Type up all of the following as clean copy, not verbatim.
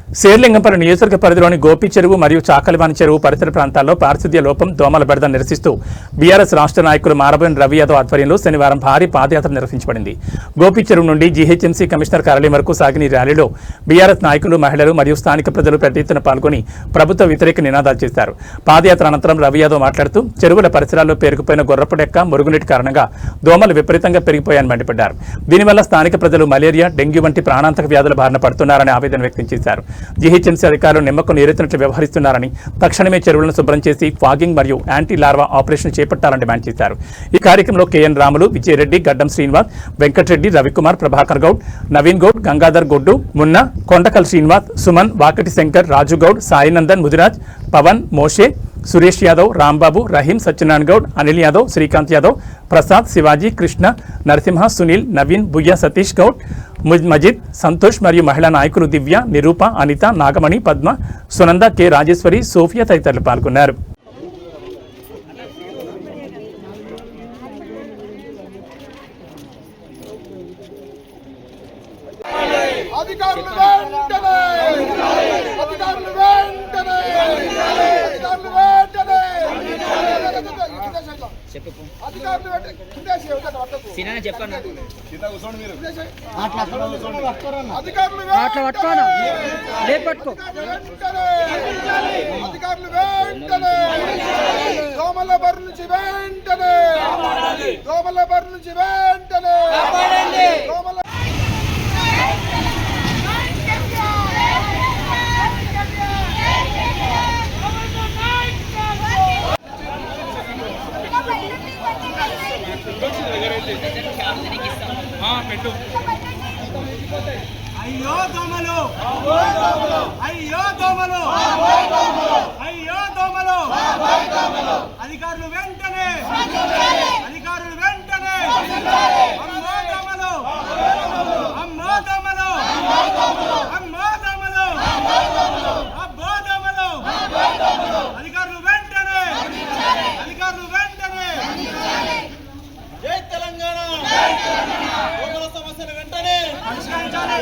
శేర్లింగంపల్లి నియోజకవర్గ పరిధిలోని గోపి చెరువు మరియు చాకలివాని చెరువు పరిసర ప్రాంతాల్లో పారిశుద్ధ్య లోపం, దోమల బెడద నిరసిస్తూ బీఆర్ఎస్ రాష్ట్ర నాయకులు మారబోయిన రవి యాదవ్ ఆధ్వర్యంలో శనివారం భారీ పాదయాత్ర నిర్వహించబడింది. గోపి చెరువు నుండి జీహెచ్ఎంసీ కమిషనర్ కార్యాలయం వరకు సాగిన ఈ ర్యాలీలో బీఆర్ఎస్ నాయకులు, మహిళలు మరియు స్థానిక ప్రజలు పెద్ద ఎత్తున పాల్గొని ప్రభుత్వ వ్యతిరేక నినాదాలు చేశారు. పాదయాత్ర అనంతరం రవి యాదవ్ మాట్లాడుతూ చెరువుల పరిసరాల్లో పేరుకుపోయిన గొర్రపు డెక్క, మురుగునీటి కారణంగా దోమలు విపరీతంగా పెరిగిపోయాయని మండిపడ్డారు. దీనివల్ల స్థానిక ప్రజలు మలేరియా, డెంగ్యూ వంటి ప్రాణాంతక వ్యాధుల బారిన పడుతున్నారని ఆవేదన వ్యక్తం చేశారు. జీహెచ్ఎంసీ అధికారులు నిమ్మకు నీరెత్తినట్లు వ్యవహరిస్తున్నారని, తక్షణమే చెరువులను శుభ్రం చేసి ఫాగింగ్ మరియు యాంటీ లార్వా ఆపరేషన్ చేపట్టాలని డిమాండ్ చేశారు. ఈ కార్యక్రమంలో కేఎన్ రాములు, విజయరెడ్డి, గడ్డం శ్రీనివాస్, వెంకటరెడ్డి, రవికుమార్, ప్రభాకర్ గౌడ్, నవీన్ గౌడ్, గంగాధర్ గొడ్డు, మున్నా, కొండకల్ శ్రీనివాస్, సుమన్, వాకటి శంకర్, రాజు గౌడ్, సాయినందన్, ముదిరాజ్, పవన్, మోషే, సురేష్ యాదవ్, రాంబాబు, రహీం, సత్యనారాయణ గౌడ్, అనిల్ యాదవ్, శ్రీకాంత్ యాదవ్, ప్రసాద్, శివాజీ, కృష్ణ, నరసింహ, సునీల్, నవీన్, బుయ్య, సతీష్ గౌడ్, మజిద్, సంతోష్ మరియు మహిళా నాయకులు దివ్య, నిరూప, అనిత, నాగమణి, పద్మ, సునంద, కె రాజేశ్వరి, సోఫియా తదితరులు పాల్గొన్నారు. అయ్యో దోమలు, అయ్యో దోమలు, అయ్యో దోమలు, అధికారులు వెంటనే, అధికారులు వెంటనే, అమ్మో దోమలు, అమ్మో దోమలు, అమ్మో దోమలు, అబ్బో దోమలు, అధికారులు వెంటనే, అధికారులు వెంటనే. జై తెలంగాణ, దోమల సమస్యను వెంటనే పరిష్కరించాలి.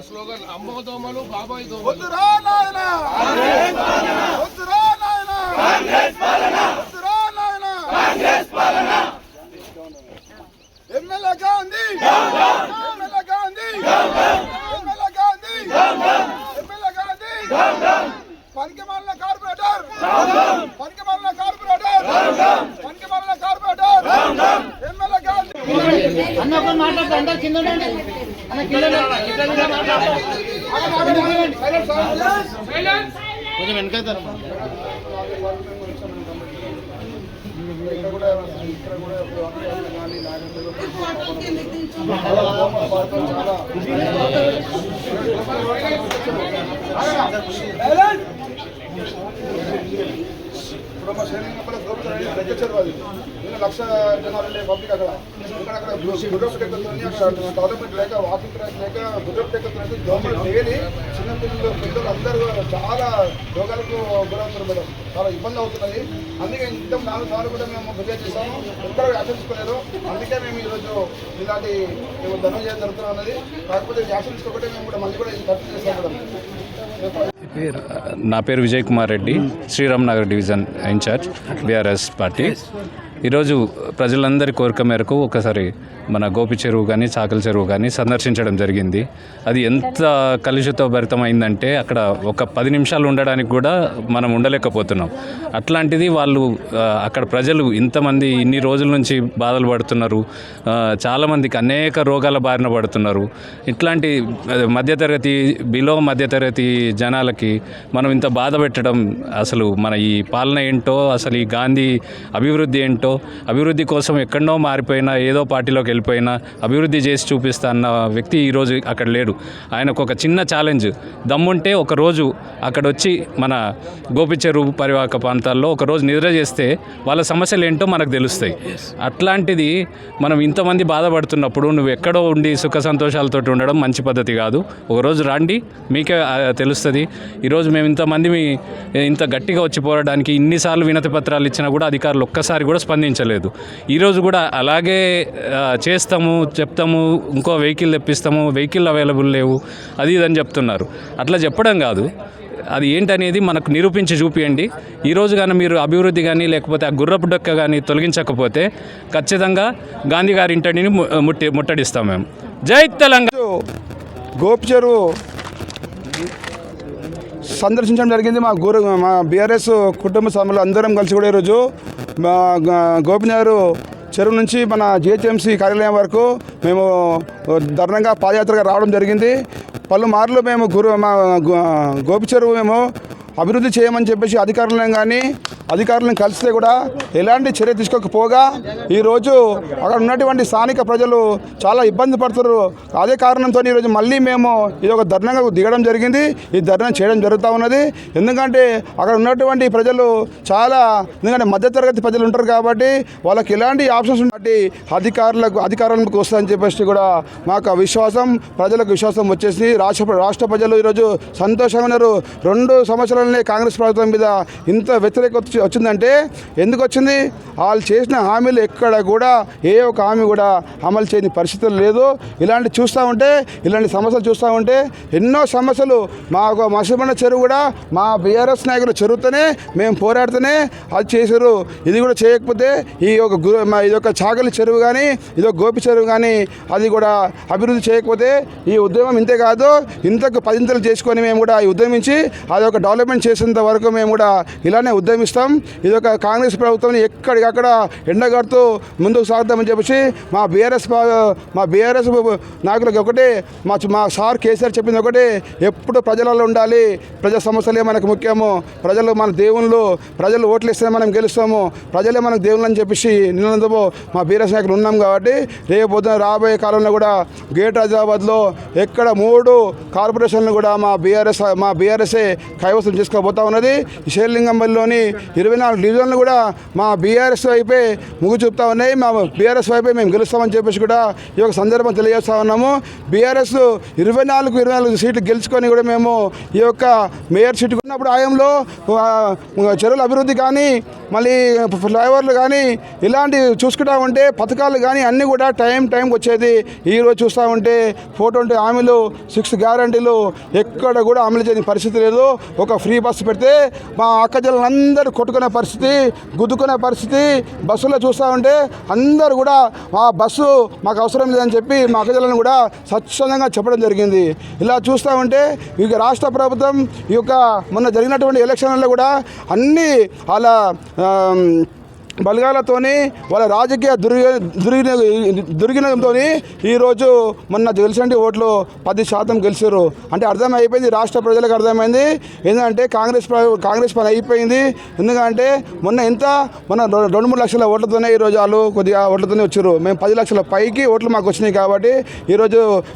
స్లోగన్ అమ్మో దోమలు, బాబాయ్ దోమలు. వద్దురా నాయనా, వద్దురా నాయనా, వద్దురా నాయనా. MLA Gandhi, MLA Gandhi, MLA Gandhi, MLA Gandhi. పనికిమాలిన కార్పొరేటర్, పనికిమాలిన కార్పొరేటర్, పనికిమాలిన కార్పొరేటర్, ఎమ్మెల్యే గాంధీ. అన్న ఒక మాట్లాడతా, అందరూ కింద ఉండండి. అన్న కింద కొంచెం వెనకైతారు. ఇప్పుడు మా శరీరం గోపురం 1,00,000 జనాలు పబ్లిక్ అక్కడ గుర్రపు టెక్కతో అక్కడ డెవలప్మెంట్ లేక వాకింగ్ ట్రాక్ లేక గుర్రపు టెక్కతో దోమలు డైలీ పిల్లలు అందరూ చాలా రోగాలకు గురవుతున్నారు మేడం. చాలా ఇబ్బంది అవుతున్నది. అందుకే ఇంత 4 సార్లు కూడా మేము ఫిర్యాదు చేస్తాము, ఎక్కడ యాక్షన్ తీసుకోలేదు. అందుకే మేము ఈరోజు ఇలాంటి ధనం చేయడం జరుగుతున్నా ఉన్నది. కాకపోతే యాక్షన్ తీసుకోకపోతే మేము కూడా మళ్ళీ కూడా ఇది ఖర్చు చేస్తాం మేడం. నా పేరు Vijay Kumar Reddy, Sriram Nagar division incharge BRS party. ఈరోజు ప్రజలందరి కోరిక మేరకు ఒకసారి మన గోపి చెరువు కానీ చాకలి చెరువు కానీ సందర్శించడం జరిగింది. అది ఎంత కలుషిత భరితమైందంటే అక్కడ ఒక 10 నిమిషాలు ఉండడానికి కూడా మనం ఉండలేకపోతున్నాం. అట్లాంటిది వాళ్ళు అక్కడ ప్రజలు ఇంతమంది ఇన్ని రోజుల నుంచి బాధలు పడుతున్నారు. చాలామందికి అనేక రోగాల బారిన పడుతున్నారు. ఇట్లాంటి మధ్యతరగతి బిలో మధ్యతరగతి జనాలకి మనం ఇంత బాధ పెట్టడం, అసలు మన ఈ పాలన ఏంటో, అసలు ఈ గాంధీ అభివృద్ధి ఏంటో, అభివృద్ధి కోసం ఎక్కడో మారిపోయినా ఏదో పార్టీలోకి వెళ్ళిపోయినా అభివృద్ధి చేసి చూపిస్తా అన్న వ్యక్తి ఈరోజు అక్కడ లేడు. ఆయనకు ఒక చిన్న ఛాలెంజ్, దమ్ముంటే ఒకరోజు అక్కడ వచ్చి మన గోపి చెరువు పరివాహక ప్రాంతాల్లో ఒకరోజు నిద్ర చేస్తే వాళ్ళ సమస్యలు ఏంటో మనకు తెలుస్తాయి. అట్లాంటిది మనం ఇంతమంది బాధపడుతున్నప్పుడు నువ్వు ఎక్కడో ఉండి సుఖ సంతోషాలతో ఉండడం మంచి పద్ధతి కాదు. ఒకరోజు రండి, మీకే తెలుస్తుంది. ఈరోజు మేము ఇంతమంది ఇంత గట్టిగా వచ్చి పోరాడానికి ఇన్నిసార్లు వినతి పత్రాలు ఇచ్చినా కూడా అధికారులు ఒక్కసారి కూడా స్పందించలేదు. ఈరోజు కూడా అలాగే చేస్తాము, చెప్తాము, ఇంకో వెహికల్ తెప్పిస్తాము, వెహికల్ అవైలబుల్ లేవు, అది ఇదని చెప్తున్నారు. అట్లా చెప్పడం కాదు, అది ఏంటనేది మనకు నిరూపించి చూపియండి. ఈరోజు కానీ మీరు అభివృద్ధి కానీ లేకపోతే ఆ గుర్రపు డొక్క కానీ తొలగించకపోతే ఖచ్చితంగా గాంధీ గారి ఇంటిని ముట్టడిస్తాం మేము. జై తెలంగాణ. గోపి చెరువు సందర్శించడం జరిగింది. మా బీఆర్ఎస్ కుటుంబ సభ్యులు అందరం కలిసి కూడా ఈరోజు గోపినగర్ చెరువు నుంచి మన జిహెచ్ఎంసీ కార్యాలయం వరకు మేము ధర్నంగా పాదయాత్రగా రావడం జరిగింది. పలుమార్లు మేము గోపి చెరువు మేము అభివృద్ధి చేయమని చెప్పేసి అధికారులను కలిస్తే కూడా ఎలాంటి చర్య తీసుకోకపోగా ఈరోజు అక్కడ ఉన్నటువంటి స్థానిక ప్రజలు చాలా ఇబ్బంది పడుతున్నారు. అదే కారణంతో ఈరోజు మళ్ళీ మేము ఇది ఒక ధర్నాగా దిగడం జరిగింది. ఈ ధర్నా చేయడం జరుగుతూ ఉన్నది. ఎందుకంటే అక్కడ ఉన్నటువంటి ప్రజలు ఎందుకంటే మధ్యతరగతి ప్రజలు ఉంటారు కాబట్టి వాళ్ళకి ఎలాంటి ఆప్షన్స్ ఉన్నట్టు అధికారులకు వస్తుందని చెప్పేసి కూడా మాకు విశ్వాసం, ప్రజలకు విశ్వాసం వచ్చేసి రాష్ట్ర ప్రజలు ఈరోజు సంతోషంగా ఉన్నారు. 2 సంవత్సరాలనే కాంగ్రెస్ ప్రభుత్వం మీద ఇంత వ్యతిరేకత వచ్చిందంటే ఎందుకు వచ్చింది? వాళ్ళు చేసిన హామీలు ఎక్కడ కూడా ఏ ఒక హామీ కూడా అమలు చేయని పరిస్థితులు లేదు. ఇలాంటి సమస్యలు చూస్తూ ఉంటే ఎన్నో సమస్యలు మాకు మసిబండ చెరువు కూడా మా బీఆర్ఎస్ నాయకులు చెరువుతోనే మేము పోరాడుతూనే అది చేశారు. ఇది కూడా చేయకపోతే ఇదొక చాకలి చెరువు కానీ ఇదొక గోపి చెరువు కానీ అది కూడా అభివృద్ధి చేయకపోతే ఈ ఉద్యమం ఇంతే కాదు, ఇంతకు 10 చేసుకొని మేము కూడా ఉద్యమించి అదొక డెవలప్మెంట్ చేసేంత వరకు మేము కూడా ఇలానే ఉద్యమిస్తాం. ఇది ఒక కాంగ్రెస్ ప్రభుత్వం ఎక్కడికక్కడ ఎండగడుతూ ముందుకు సాగుతామని చెప్పేసి మా బీఆర్ఎస్ నాయకులకు ఒకటే మా సార్ కేసీఆర్ చెప్పింది ఒకటే, ఎప్పుడు ప్రజలలో ఉండాలి, ప్రజా సమస్యలే మనకు ముఖ్యము, ప్రజలు మన దేవుళ్ళు, ప్రజలు ఓట్లు ఇస్తే మనం గెలుస్తాము, ప్రజలే మనకు దేవుళ్ళు అని చెప్పేసి నిన్నందుకు మా బీఆర్ఎస్ నాయకులు ఉన్నాం. కాబట్టి రేపు రాబోయే కాలంలో కూడా గ్రేటర్ హైదరాబాద్లో ఎక్కడ 3 కార్పొరేషన్లు కూడా మా బీఆర్ఎస్ఏ కైవసం చేసుకోబోతా ఉన్నది. షేర్లింగంపల్లిలోని 24 డివిజన్లు కూడా మా బీఆర్ఎస్ వైపే ముగ్గు చూపుతా ఉన్నాయి. మా బీఆర్ఎస్ వైపే మేము గెలుస్తామని చెప్పేసి కూడా ఈ యొక్క సందర్భం తెలియజేస్తా ఉన్నాము. బీఆర్ఎస్ 24 సీట్లు గెలుచుకొని కూడా మేము ఈ యొక్క మేయర్ సీటు ఉన్నప్పుడు ఆయంలో చెరువుల అభివృద్ధి కానీ మళ్ళీ ఫ్లైఓవర్లు కానీ ఇలాంటివి చూసుకుంటా ఉంటే పథకాలు కానీ అన్నీ కూడా టైంకి వచ్చేది. ఈరోజు చూస్తూ ఉంటే 420 హామీలు 6 గ్యారంటీలు ఎక్కడ కూడా అమలు చేయని పరిస్థితి లేదు. ఒక ఫ్రీ బస్సు పెడితే మా అక్కజల్లందరూ కొట్టుకునే పరిస్థితి, గుద్దుకునే పరిస్థితి. బస్సులో చూస్తూ ఉంటే అందరూ కూడా ఆ బస్సు మాకు అవసరం లేదని చెప్పి మా అక్కజల్లను కూడా స్వచ్ఛందంగా చెప్పడం జరిగింది. ఇలా చూస్తూ ఉంటే ఇక రాష్ట్ర ప్రభుత్వం ఈ యొక్క మొన్న జరిగినటువంటి ఎలక్షన్లలో కూడా అన్నీ అలా బలగాలతోని వాళ్ళ రాజకీయ దుర్వినియోగంతో ఈరోజు మొన్న గెలిచిన ఓట్లు 10% గెలిచారు. అంటే అర్థమైపోయింది, రాష్ట్ర ప్రజలకు అర్థమైంది ఏంటంటే కాంగ్రెస్ పని అయిపోయింది. ఎందుకంటే మొన్న 2-3 లక్షల ఓట్లతోనే ఈరోజు వాళ్ళు కొద్దిగా ఓట్లతోనే వచ్చారు. మేము 10 లక్షల పైకి ఓట్లు మాకు వచ్చినాయి. కాబట్టి ఈరోజు